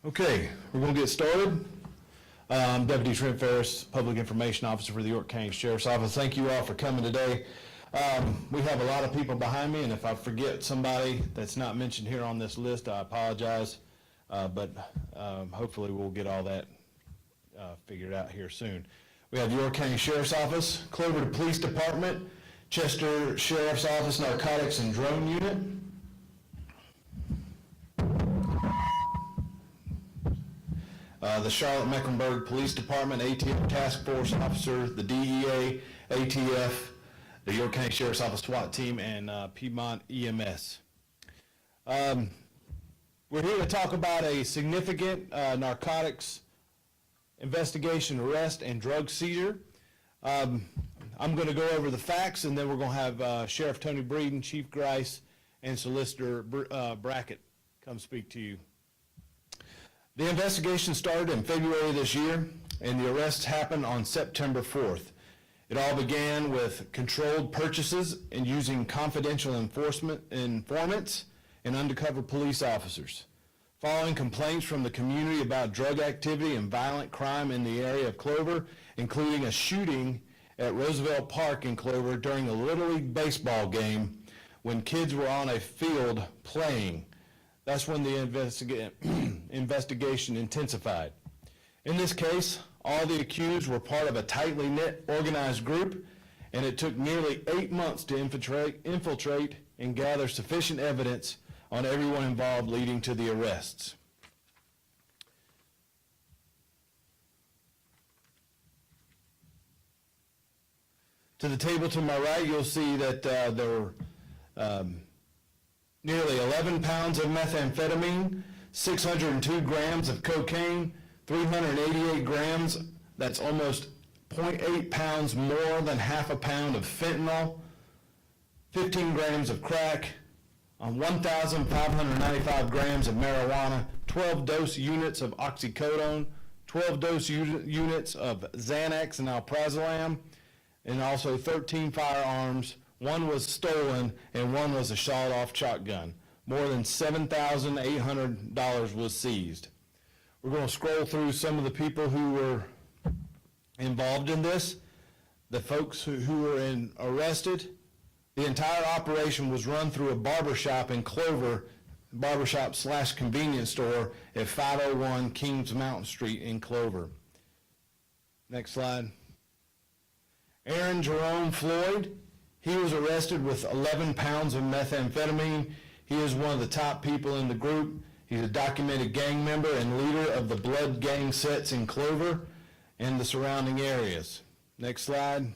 Okay, we're going to get started. I'm Deputy Trent Ferris, Public Information Officer for the York County Sheriff's Office. Thank you all for coming today. We have a lot of people behind me, and if I forget somebody that's not mentioned here on this list, I apologize. But hopefully we'll get all that figured out here soon. We have the York County Sheriff's Office, Clover Police Department, Chester Sheriff's Office, Narcotics and Drone Unit. The Charlotte-Mecklenburg Police Department, ATF Task Force Officer, the DEA, ATF, the York County Sheriff's Office SWAT Team, and Piedmont EMS. We're here to talk about a significant narcotics investigation, arrest, and drug seizure. I'm going to go over the facts, and then we're going to have Sheriff Tony Breeden, Chief Grice, and Solicitor Brackett come speak to you. The investigation started in February this year, and the arrests happened on September 4th. It all began with controlled purchases and using confidential informants and undercover police officers. Following complaints from the community about drug activity and violent crime in the area of Clover, including a shooting at Roosevelt Park in Clover during a Little League baseball game when kids were on a field playing. That's when the investigation intensified. In this case, all the accused were part of a tightly knit, organized group, and it took nearly 8 months to infiltrate and gather sufficient evidence on everyone involved, leading to the arrests. To the table to my right, you'll see that there were nearly 11 pounds of methamphetamine, 602 grams of cocaine, 388 grams, that's almost 0.8 pounds more than half a pound of fentanyl, 15 grams of crack, 1,595 grams of marijuana, 12 dose units of oxycodone, 12 dose units of Xanax and alprazolam, and also 13 firearms. One was stolen, and one was a shot-off shotgun. More than $7,800 was seized. We're going to scroll through some of the people who were involved in this, the folks who were arrested. The entire operation was run through a barbershop in Clover, barbershop/convenience store at 501 Kings Mountain Street in Clover. Next slide. Aaron Jerome Floyd. He was arrested with 11 pounds of methamphetamine. He is one of the top people in the group. He's a documented gang member and leader of the blood gang sets in Clover and the surrounding areas. Next slide.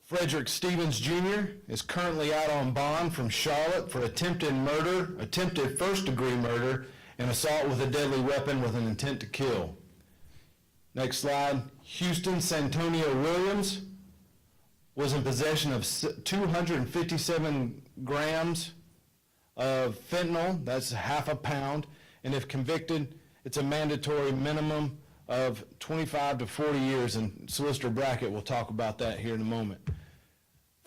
Frederick Stevens Jr. is currently out on bond from Charlotte for attempted murder, attempted first-degree murder, and assault with a deadly weapon with an intent to kill. Next slide. Houston Santonio Williams was in possession of 257 grams of fentanyl, that's half a pound, and if convicted, it's a mandatory minimum of 25 to 40 years, and Solicitor Brackett will talk about that here in a moment.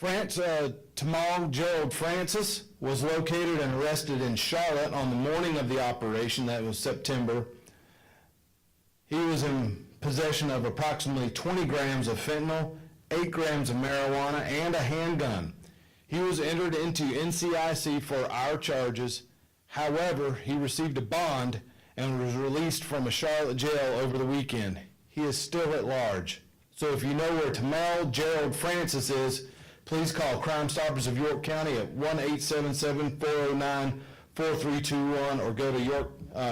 Tamal Gerald Francis was located and arrested in Charlotte on the morning of the operation, that was September. He was in possession of approximately 20 grams of fentanyl, 8 grams of marijuana, and a handgun. He was entered into NCIC for our charges. However, he received a bond and was released from a Charlotte jail over the weekend. He is still at large. So if you know where Tamal Gerald Francis is, please call Crime Stoppers of York County at 1-877-409-4321 or go to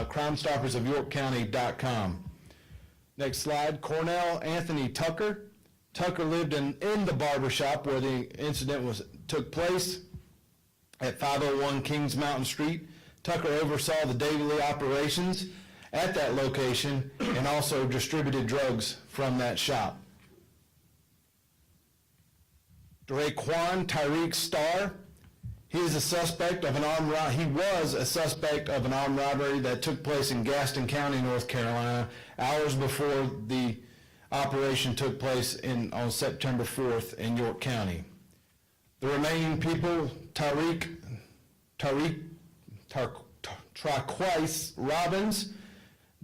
crimestoppersofyorkcounty.com. Next slide. Cornell Anthony Tucker. Tucker lived in the barbershop where the incident took place at 501 Kings Mountain Street. Tucker oversaw the daily operations at that location and also distributed drugs from that shop. Draquan Tyreek Starr, he is a suspect of an armed robbery. He was a suspect of an armed robbery that took place in Gaston County, North Carolina, hours before the operation took place on September 4th in York County. The remaining people, Traquise Robbins,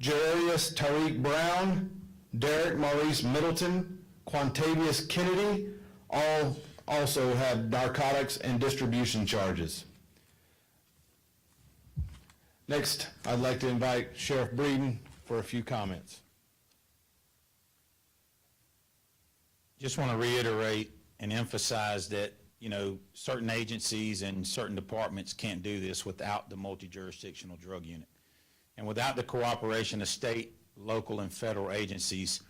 Jarius Tariq Brown, Derek Maurice Middleton, Quantavious Kennedy, all also have narcotics and distribution charges. Next, I'd like to invite Sheriff Breeden for a few comments. Just want to reiterate and emphasize that, you know, certain agencies and certain departments can't do this without the multi-jurisdictional drug unit. And without the cooperation of state, local, and federal agencies,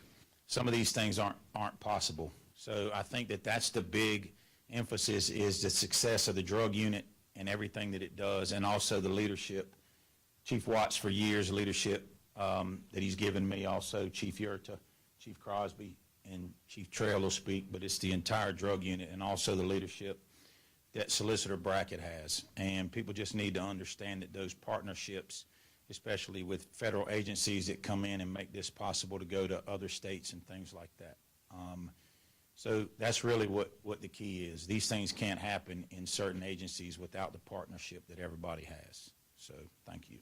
some of these things aren't possible. So I think that that's the big emphasis, is the success of the drug unit and everything that it does, and also the leadership. Chief Watts, for years, leadership that he's given me, also Chief Yurta, Chief Crosby, and Chief Trail will speak, but it's the entire drug unit and also the leadership that Solicitor Brackett has. And people just need to understand that those partnerships, especially with federal agencies that come in and make this possible to go to other states and things like that. So that's really what the key is. These things can't happen in certain agencies without the partnership that everybody has. So thank you.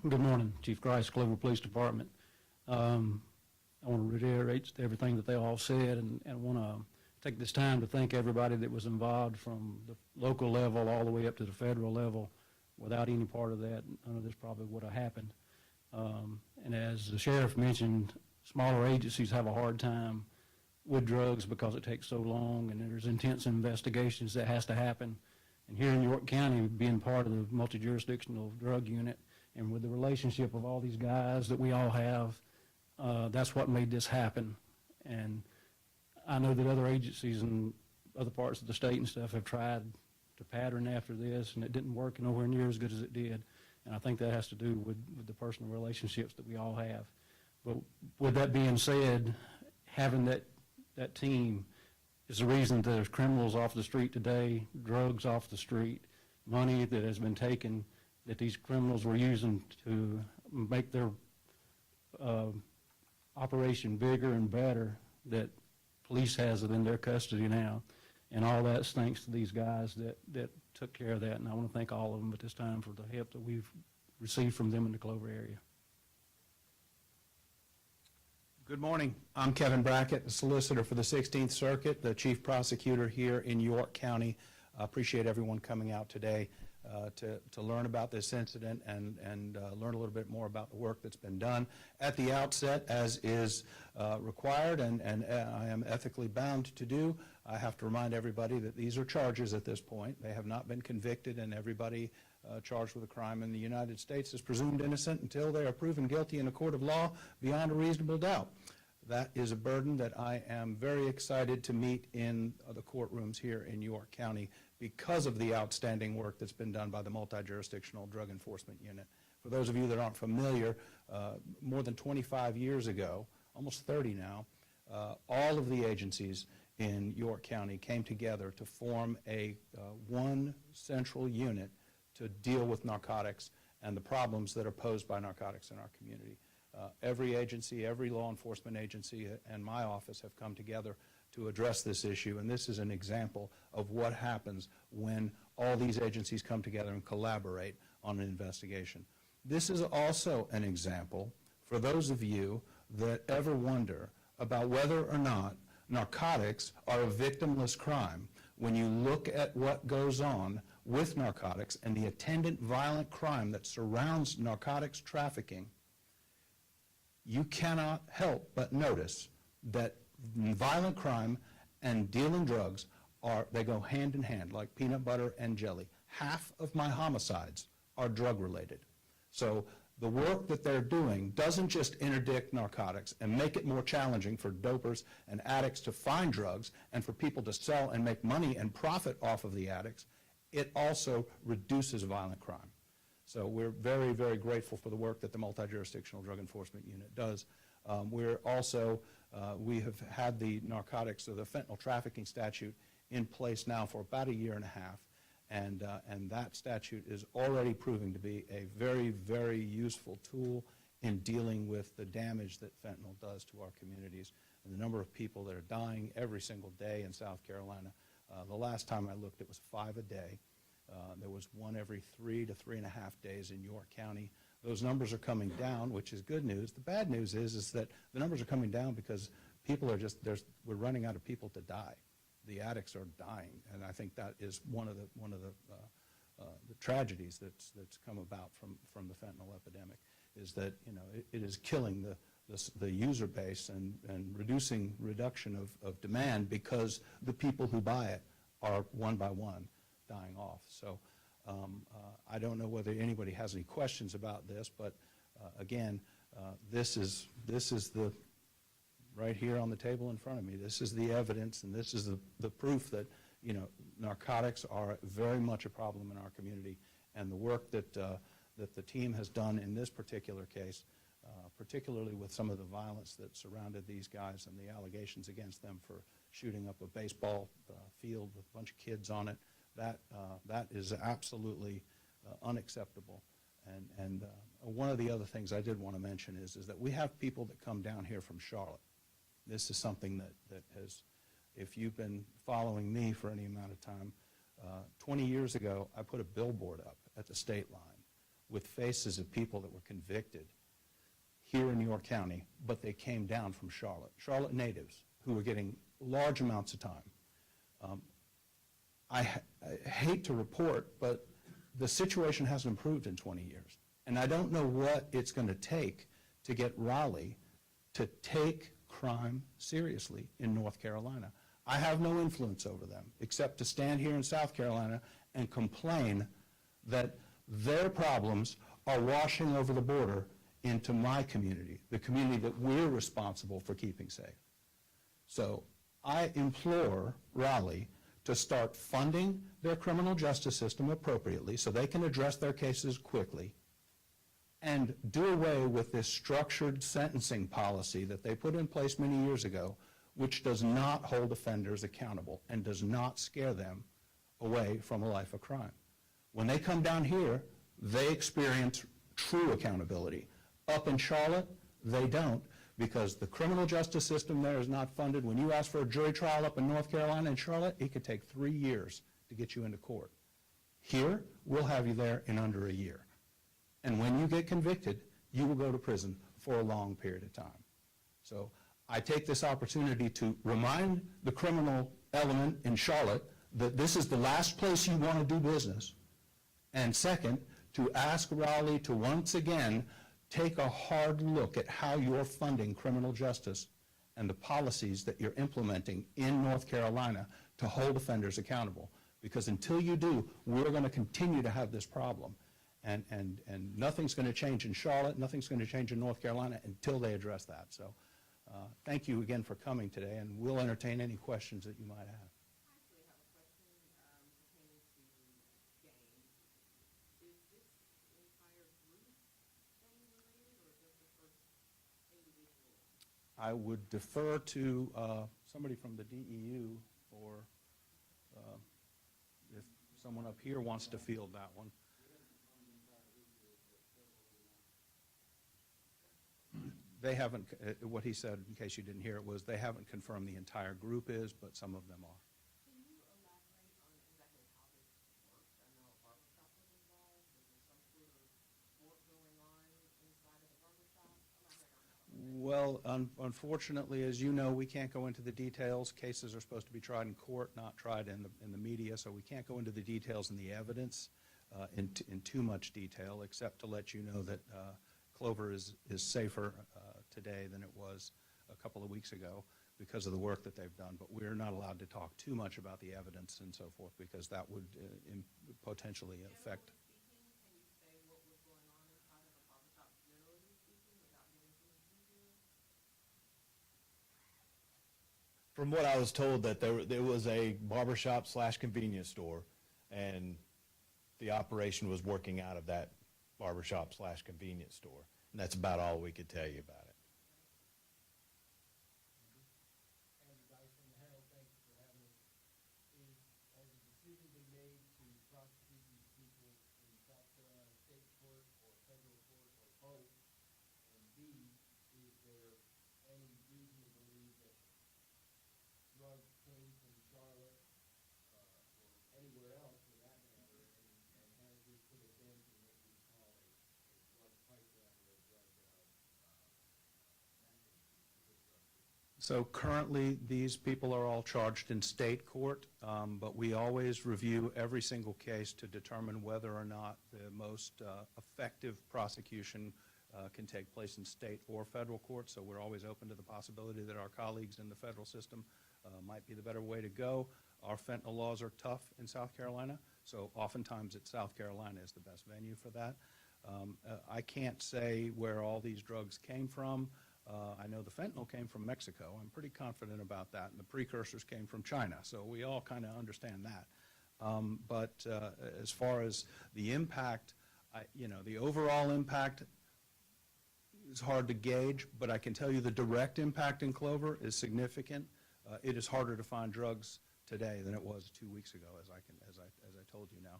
Good morning, Chief Grice, Clover Police Department. I want to reiterate everything that they all said, and want to take this time to thank everybody that was involved from the local level all the way up to the federal level. Without any part of that, none of this probably would have happened. And as the sheriff mentioned, smaller agencies have a hard time with drugs because it takes so long, and there's intense investigations that has to happen. And here in York County, being part of the multi-jurisdictional drug unit, and with the relationship of all these guys that we all have, that's what made this happen. And I know that other agencies in other parts of the state and stuff have tried to pattern after this, and it didn't work nowhere near as good as it did. And I think that has to do with the personal relationships that we all have. But with that being said, having that team is the reason that there's criminals off the street today, drugs off the street, money that has been taken that these criminals were using to make their operation bigger and better, that police has it in their custody now. And all that's thanks to these guys that took care of that. And I want to thank all of them at this time for the help that we've received from them in the Clover area. Good morning. I'm Kevin Brackett, the solicitor for the 16th Circuit, the chief prosecutor here in York County. I appreciate everyone coming out today to learn about this incident and learn a little bit more about the work that's been done. At the outset, as is required and I am ethically bound to do, I have to remind everybody that these are charges at this point. They have not been convicted, and everybody charged with a crime in the United States is presumed innocent until they are proven guilty in a court of law beyond a reasonable doubt. That is a burden that I am very excited to meet in the courtrooms here in York County because of the outstanding work that's been done by the Multi-Jurisdictional Drug Enforcement Unit. For those of you that aren't familiar, more than 25 years ago, almost 30 now, all of the agencies in York County came together to form a one central unit to deal with narcotics and the problems that are posed by narcotics in our community. Every agency, every law enforcement agency, and my office have come together to address this issue, and this is an example of what happens when all these agencies come together and collaborate on an investigation. This is also an example for those of you that ever wonder about whether or not narcotics are a victimless crime. When you look at what goes on with narcotics and the attendant violent crime that surrounds narcotics trafficking, you cannot help but notice that violent crime and dealing drugs they go hand in hand like peanut butter and jelly. Half of my homicides are drug related. So the work that they're doing doesn't just interdict narcotics and make it more challenging for dopers and addicts to find drugs and for people to sell and make money and profit off of the addicts. It also reduces violent crime. So we're very, very grateful for the work that the Multi-Jurisdictional Drug Enforcement Unit does. We're also, we have had the narcotics, or the fentanyl trafficking statute in place now for about a year and a half. And that statute is already proving to be a very, very useful tool in dealing with the damage that fentanyl does to our communities. And the number of people that are dying every single day in South Carolina The last time I looked, it was 5 a day. There was one every 3 to 3.5 days in York County. Those numbers are coming down, which is good news. The bad news is that the numbers are coming down because people are just, we're running out of people to die. The addicts are dying, and I think that is one of the tragedies that's come about from the fentanyl epidemic, is that, you know, it is killing the user base and reduction of demand, because the people who buy it are one by one dying off. So I don't know whether anybody has any questions about this, but again, this is the, right here on the table in front of me, this is the evidence, and this is the proof that, you know, narcotics are very much a problem in our community, and the work that the team has done in this particular case, particularly with some of the violence that surrounded these guys and the allegations against them for shooting up a baseball field with a bunch of kids on it, that is absolutely unacceptable. And one of the other things I did want to mention is that we have people that come down here from Charlotte. This is something that has, if you've been following me for any amount of time, 20 years ago, I put a billboard up at the state line with faces of people that were convicted here in York County, but they came down from Charlotte natives who were getting large amounts of time. I hate to report, but the situation hasn't improved in 20 years. And I don't know what it's going to take to get Raleigh to take crime seriously in North Carolina. I have no influence over them except to stand here in South Carolina and complain that their problems are washing over the border into my community, the community that we're responsible for keeping safe. So I implore Raleigh to start funding their criminal justice system appropriately so they can address their cases quickly, and do away with this structured sentencing policy that they put in place many years ago, which does not hold offenders accountable and does not scare them away from a life of crime. When they come down here, they experience true accountability. Up in Charlotte, they don't, because the criminal justice system there is not funded. When you ask for a jury trial up in North Carolina and Charlotte, it could take 3 years to get you into court. Here, we'll have you there in under a year. And when you get convicted, you will go to prison for a long period of time. So I take this opportunity to remind the criminal element in Charlotte that this is the last place you want to do business. And second, to ask Raleigh to once again take a hard look at how you're funding criminal justice and the policies that you're implementing in North Carolina to hold offenders accountable. Because until you do, we're going to continue to have this problem. And nothing's going to change in Charlotte, nothing's going to change in North Carolina until they address that. So thank you again for coming today, and we'll entertain any questions that you might have. I actually have a question pertaining to gangs. Is this entire group gang related, or just the first individual? I would defer to somebody from the DEU, or if someone up here wants to field that one. They haven't, what he said, in case you didn't hear it, was they haven't confirmed the entire group is, but some of them are. Can you elaborate on exactly how this works? I know a barbershop was involved. Was there some sort of sport going on inside of the barbershop? Elaborate on that. Well, unfortunately, as you know, we can't go into the details. Cases are supposed to be tried in court, not tried in the media, so we can't go into the details and the evidence in too much detail, except to let you know that Clover is safer today than it was a couple of weeks ago because of the work that they've done. But we're not allowed to talk too much about the evidence and so forth, because that would potentially affect. Can you say what was going on inside of a barbershop, generally speaking, without getting too much detail? From what I was told, that there was a barbershop / convenience store, and the operation was working out of that barbershop / convenience store. And that's about all we could tell you about it. Andrew Dice from the Herald, thank you for having us. Has a decision been made to prosecute these people in South Carolina state court or federal court or both? And B, is there any reason to believe that drugs came from Charlotte So currently, these people are all charged in state court, but we always review every single case to determine whether or not the most effective prosecution can take place in state or federal court. So we're always open to the possibility that our colleagues in the federal system might be the better way to go. Our fentanyl laws are tough in South Carolina, so oftentimes it's South Carolina is the best venue for that. I can't say where all these drugs came from. I know the fentanyl came from Mexico. I'm pretty confident about that. And the precursors came from China. So we all kind of understand that. But as far as the impact, the overall impact is hard to gauge, but I can tell you the direct impact in Clover is significant. It is harder to find drugs today than it was 2 weeks ago, as I told you now.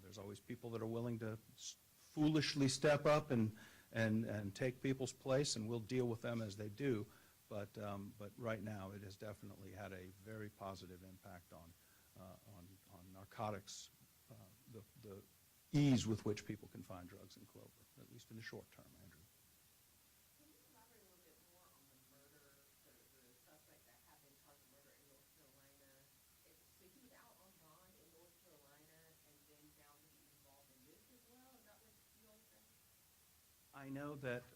There's always people that are willing to foolishly step up and take people's place, and we'll deal with them as they do. But right now, it has definitely had a very positive impact on narcotics, the ease with which people can find drugs in Clover, at least in the short term, Andrew. Can you elaborate a little bit more on the murder, the suspect that had been charged with murder in North Carolina? So he was out on bond in North Carolina and then found to be involved in this as well? Is that what you all said? I know that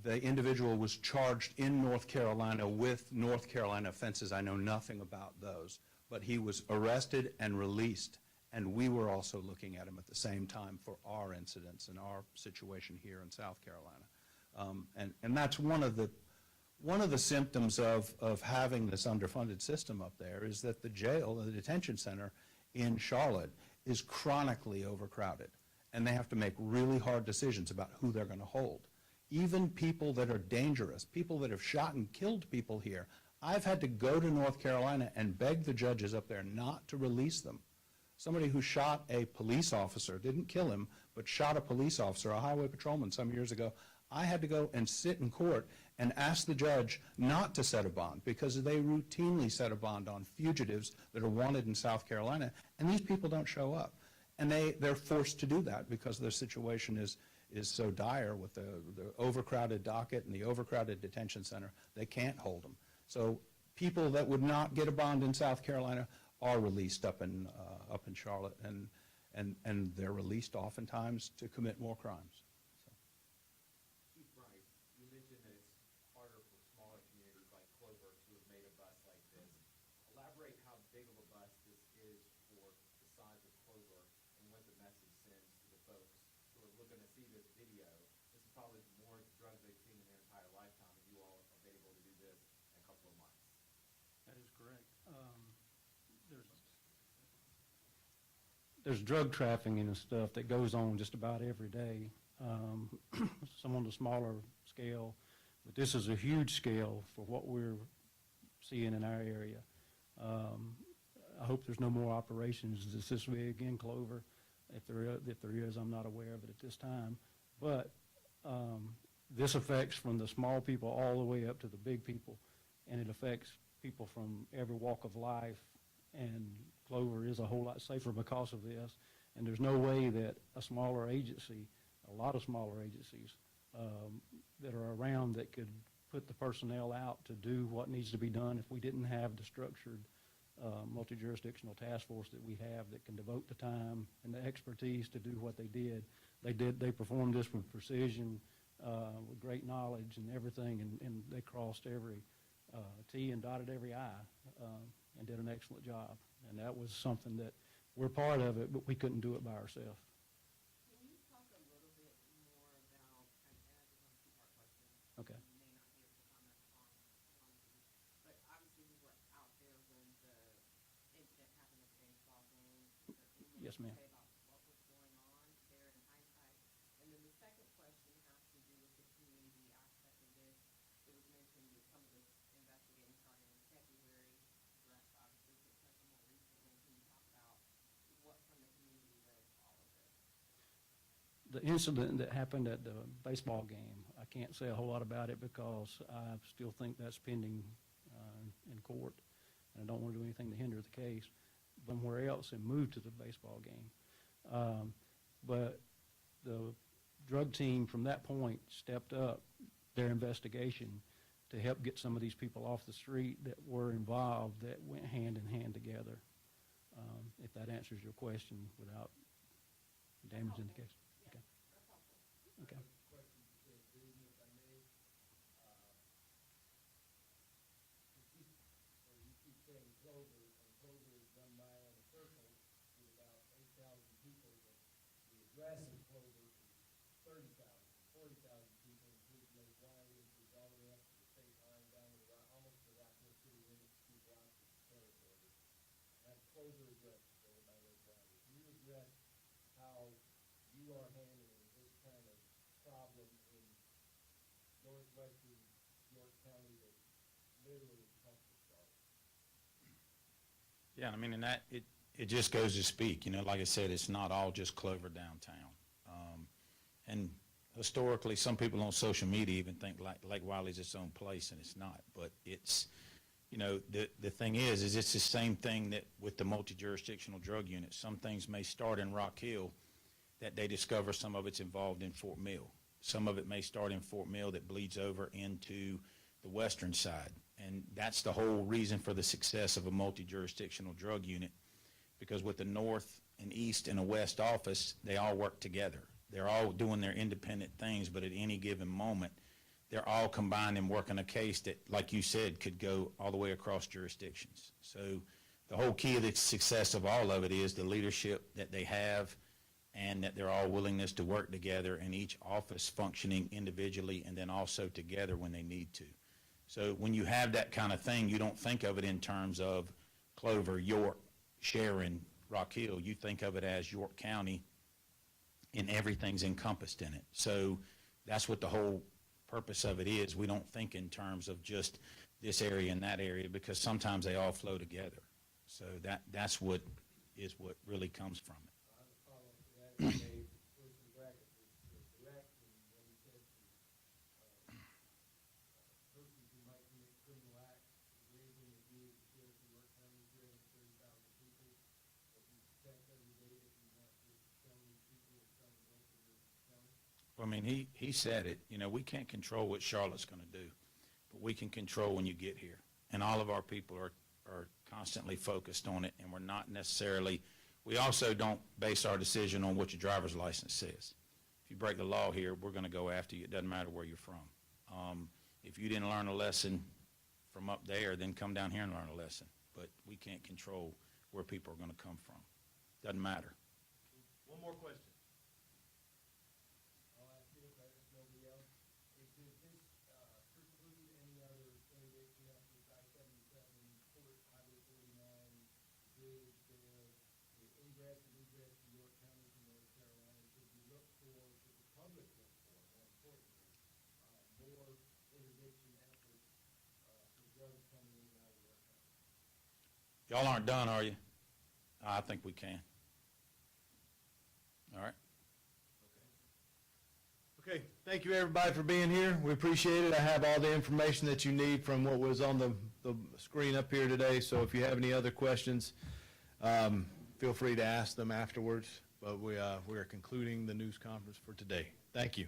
the individual was charged in North Carolina with North Carolina offenses. I know nothing about those, but he was arrested and released, and we were also looking at him at the same time for our incidents and our situation here in South Carolina. And that's one of the symptoms of having this underfunded system up there is that the jail, the detention center in Charlotte, is chronically overcrowded. And they have to make really hard decisions about who they're going to hold. Even people that are dangerous, people that have shot and killed people here, I've had to go to North Carolina and beg the judges up there not to release them. Somebody who shot a police officer, didn't kill him, but shot a police officer, a highway patrolman some years ago, I had to go and sit in court and ask the judge not to set a bond because they routinely set a bond on fugitives that are wanted in South Carolina, and these people don't show up. And they're forced to do that because their situation is so dire with the overcrowded docket and the overcrowded detention center, they can't hold them. So people that would not get a bond in South Carolina are released up in Charlotte, and they're released oftentimes to commit more crimes. So. Chief Bryce, you mentioned that it's harder for smaller communities like Clover to have made a bus like this. Elaborate how big of a bus this is for the size of Clover and what the message sends to the folks who are looking to see this video. This is probably more drugs they've seen in their entire lifetime, and you all have been able to do this in a couple of months. That is correct. There's drug trafficking and stuff that goes on just about every day, some on the smaller scale, but this is a huge scale for what we're seeing in our area. I hope there's no more operations this big in Clover. If there is, I'm not aware of it at this time. But this affects from the small people all the way up to the big people, and it affects people from every walk of life, and Clover is a whole lot safer because of this, and there's no way that a smaller agency, a lot of smaller agencies that are around that could put the personnel out to do what needs to be done if we didn't have the structured multi-jurisdictional task force that we have that can devote the time and the expertise to do what they did. They performed this with precision, with great knowledge and everything, and they crossed every T and dotted every I, and did an excellent job. And that was something that we're part of it, but we couldn't do it by ourselves. Can you talk a little bit more about, and I just have a two-part question. Okay. You may not be able to comment on these, but obviously you were out there when the incident happened at the baseball game. Is there anything Yes, you can ma'am. say about what was going on there in hindsight? And then the second question has to do with the community aspect of this. It was mentioned that some of this investigating started in February, addressed obviously successful more recently. Can you talk about what from the community led to all of this? The incident that happened at the baseball game, I can't say a whole lot about it because I still think that's pending in court, and I don't want to do anything to hinder the case. Somewhere else and moved to the baseball game. But the drug team from that point stepped up their investigation to help get some of these people off the street that were involved, that went hand in hand together. If that answers your question without damaging the case. Okay. Okay. Question for Susan, if I may. You keep saying Clover, and Clover is 1 mile in a circle with about 8,000 people, but the address of Clover is 30,000, 40,000 people, including Lake Wiley, which is all the way up to the state line, down to almost the Rockville city limits, 2 blocks of territory. Have Clover address there by Lake Wiley. Can you address how you are handling this kind of problem in northwestern York County that literally encompasses Charlotte? Yeah, I mean, and it just goes to speak, like I said, it's not all just Clover downtown. And historically, some people on social media even think Lake Wiley's its own place, and it's not. But it's, the thing is it's the same thing that with the multi-jurisdictional drug unit. Some things may start in Rock Hill that they discover some of it's involved in Fort Mill. Some of it may start in Fort Mill that bleeds over into the western side. And that's the whole reason for the success of a multi-jurisdictional drug unit, because with the north and east and a west office, they all work together. They're all doing their independent things, but at any given moment, they're all combined and working a case that, like you said, could go all the way across jurisdictions. So the whole key of the success of all of it is the leadership that they have, and that they're all willingness to work together, and each office functioning individually and then also together when they need to. So when you have that kind of thing, you don't think of it in terms of Clover, York, Sharon, Rock Hill. You think of it as York County, and everything's encompassed in it. So that's what the whole purpose of it is. We don't think in terms of just this area and that area, because sometimes they all flow together. So that's what really comes from it. I have a follow-up to that. Dave, Person Brackett was direct in what he said to persons who might commit criminal acts, raising the view of the sheriff of York County, 330,000 people, that you protect every day that you want to tell these people that tell the rest of the county. Well, I mean, he said it, we can't control what Charlotte's going to do, but we can control when you get here. And all of our people are constantly focused on it, and we're not necessarily, we also don't base our decision on what your driver's license says. If you break the law here, we're going to go after you. It doesn't matter where you're from. If you didn't learn a lesson from up there, then come down here and learn a lesson. But we can't control where people are going to come from. Doesn't matter. One more question. I'll ask you if there's nobody else. Does this preclude any other interdiction efforts, I-77, Highway 49, bridge there, the ingress and egress to York County from North Carolina? Should we look for, should the public look for, more importantly, more interdiction efforts for drugs coming in and out of York County? Y'all aren't done, are you? I think we can. All right. Okay, thank you everybody for being here. We appreciate it. I have all the information that you need from what was on the screen up here today. So if you have any other questions, feel free to ask them afterwards. But we are concluding the news conference for today. Thank you.